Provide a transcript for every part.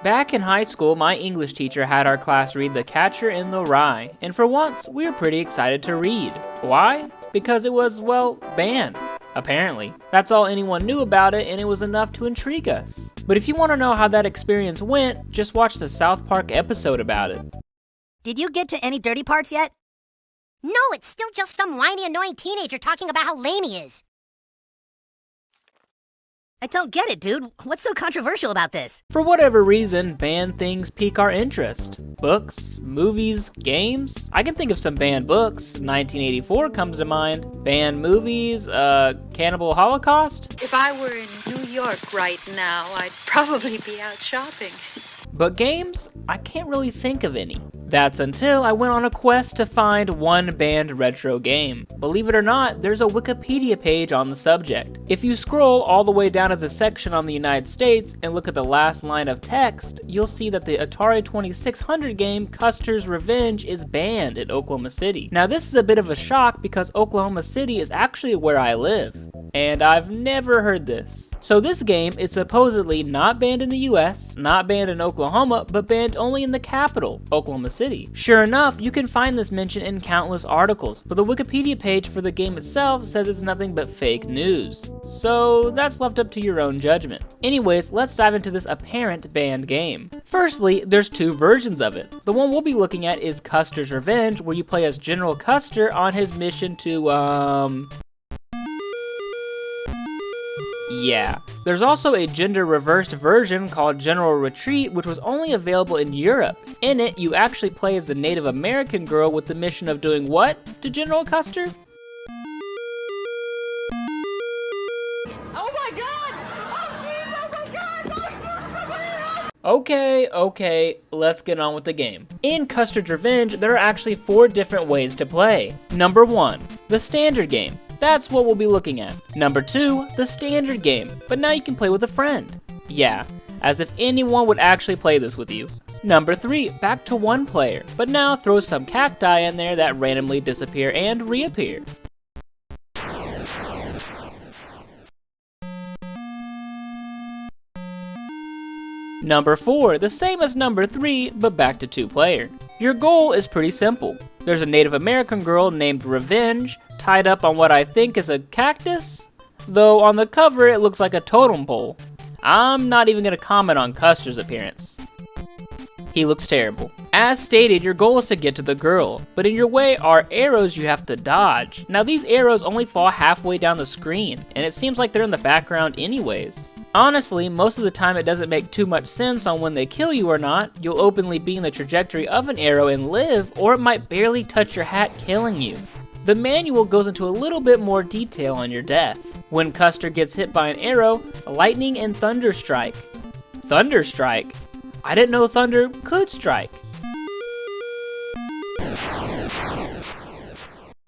Back in high school, my English teacher had our class read The Catcher in the Rye, and for once, we were pretty excited to read. Why? Because it was, well, banned. Apparently. That's all anyone knew about it, and it was enough to intrigue us. But if you want to know how that experience went, just watch the South Park episode about it. Did you get to any dirty parts yet? No, it's still just some whiny, annoying teenager talking about how lame he is. I don't get it, dude. What's so controversial about this? For whatever reason, banned things pique our interest. Books, movies, games. I can think of some banned books. 1984 comes to mind. Banned movies, Cannibal Holocaust. If I were in New York right now, I'd probably be out shopping. But games? I can't really think of any. That's until I went on a quest to find one banned retro game. Believe it or not, there's a Wikipedia page on the subject. If you scroll all the way down to the section on the United States and look at the last line of text, you'll see that the Atari 2600 game Custer's Revenge is banned in Oklahoma City. Now this is a bit of a shock because Oklahoma City is actually where I live, and I've never heard this. So this game is supposedly not banned in the US, not banned in Oklahoma, but banned only in the capital, Oklahoma City. Sure enough, you can find this mention in countless articles, but the Wikipedia page for the game itself says it's nothing but fake news. So that's left up to your own judgment. Anyways, let's dive into this apparent banned game. Firstly, there's two versions of it. The one we'll be looking at is Custer's Revenge, where you play as General Custer on his mission to, yeah. There's also a gender-reversed version called General Retreat, which was only available in Europe. In it, you actually play as the Native American girl with the mission of doing what to General Custer? Oh my god! Oh jeez, oh my god! Oh jeez, somebody help! Okay, let's get on with the game. In Custer's Revenge, there are actually 4 different ways to play. Number 1, the standard game. That's what we'll be looking at. Number 2, the standard game, but now you can play with a friend. Yeah, as if anyone would actually play this with you. Number 3, back to 1 player, but now throw some cacti in there that randomly disappear and reappear. Number 4, the same as number 3, but back to 2 player. Your goal is pretty simple. There's a Native American girl named Revenge, tied up on what I think is a cactus, though on the cover it looks like a totem pole. I'm not even gonna comment on Custer's appearance. He looks terrible. As stated, your goal is to get to the girl, but in your way are arrows you have to dodge. Now these arrows only fall halfway down the screen, and it seems like they're in the background anyways. Honestly, most of the time it doesn't make too much sense on when they kill you or not. You'll openly be in the trajectory of an arrow and live, or it might barely touch your hat killing you. The manual goes into a little bit more detail on your death. When Custer gets hit by an arrow, lightning and thunder strike. Thunder strike? I didn't know thunder could strike.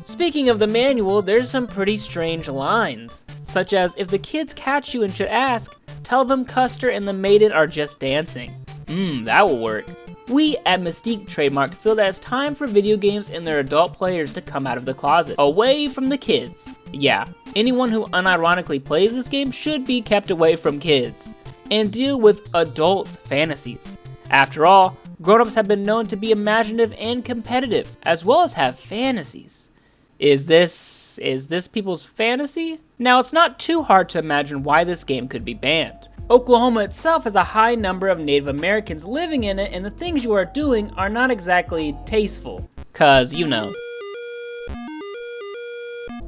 Speaking of the manual, there's some pretty strange lines, such as if the kids catch you and should ask, tell them Custer and the maiden are just dancing. That will work. We at Mystique Trademark feel that it's time for video games and their adult players to come out of the closet, away from the kids. Yeah, anyone who unironically plays this game should be kept away from kids, and deal with adult fantasies. After all, grown-ups have been known to be imaginative and competitive, as well as have fantasies. Is this people's fantasy? Now, it's not too hard to imagine why this game could be banned. Oklahoma itself has a high number of Native Americans living in it, and the things you are doing are not exactly tasteful, 'cause you know.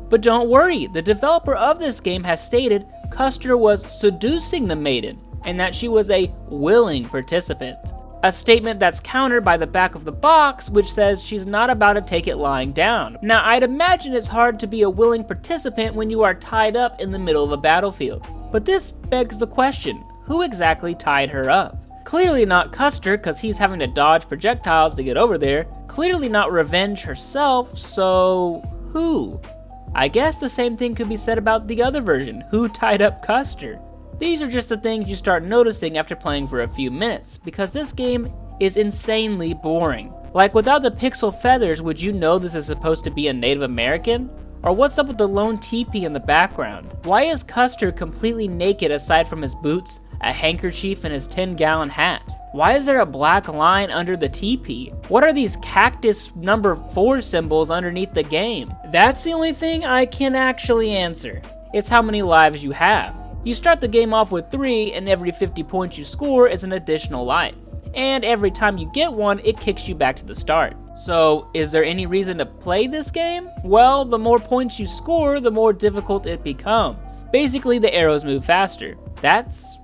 But don't worry, the developer of this game has stated Custer was seducing the maiden, and that she was a willing participant. A statement that's countered by the back of the box, which says she's not about to take it lying down. Now, I'd imagine it's hard to be a willing participant when you are tied up in the middle of a battlefield. But this begs the question, who exactly tied her up? Clearly not Custer, cause he's having to dodge projectiles to get over there. Clearly not Revenge herself, so who? I guess the same thing could be said about the other version, who tied up Custer? These are just the things you start noticing after playing for a few minutes, because this game is insanely boring. Like, without the pixel feathers, would you know this is supposed to be a Native American? Or what's up with the lone teepee in the background? Why is Custer completely naked aside from his boots, a handkerchief, and his 10-gallon hat? Why is there a black line under the teepee? What are these cactus number 4 symbols underneath the game? That's the only thing I can actually answer. It's how many lives you have. You start the game off with 3, and every 50 points you score is an additional life. And every time you get one, it kicks you back to the start. So, is there any reason to play this game? Well, the more points you score, the more difficult it becomes. Basically, the arrows move faster. That's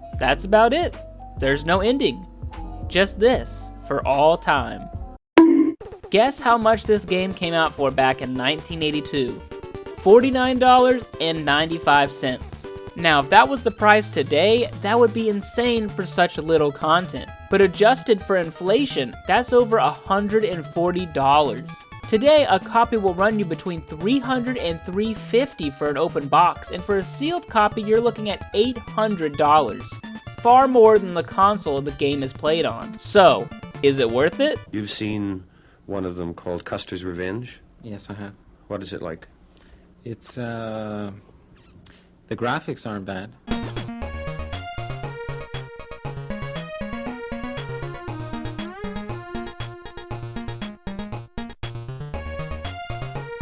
about it. There's no ending. Just this, for all time. Guess how much this game came out for back in 1982? $49.95. Now, if that was the price today, that would be insane for such little content. But adjusted for inflation, that's over $140. Today, a copy will run you between $300 and $350 for an open box, and for a sealed copy, you're looking at $800. Far more than the console the game is played on. So, is it worth it? You've seen one of them called Custer's Revenge? Yes, I have. What is it like? It's, the graphics aren't bad.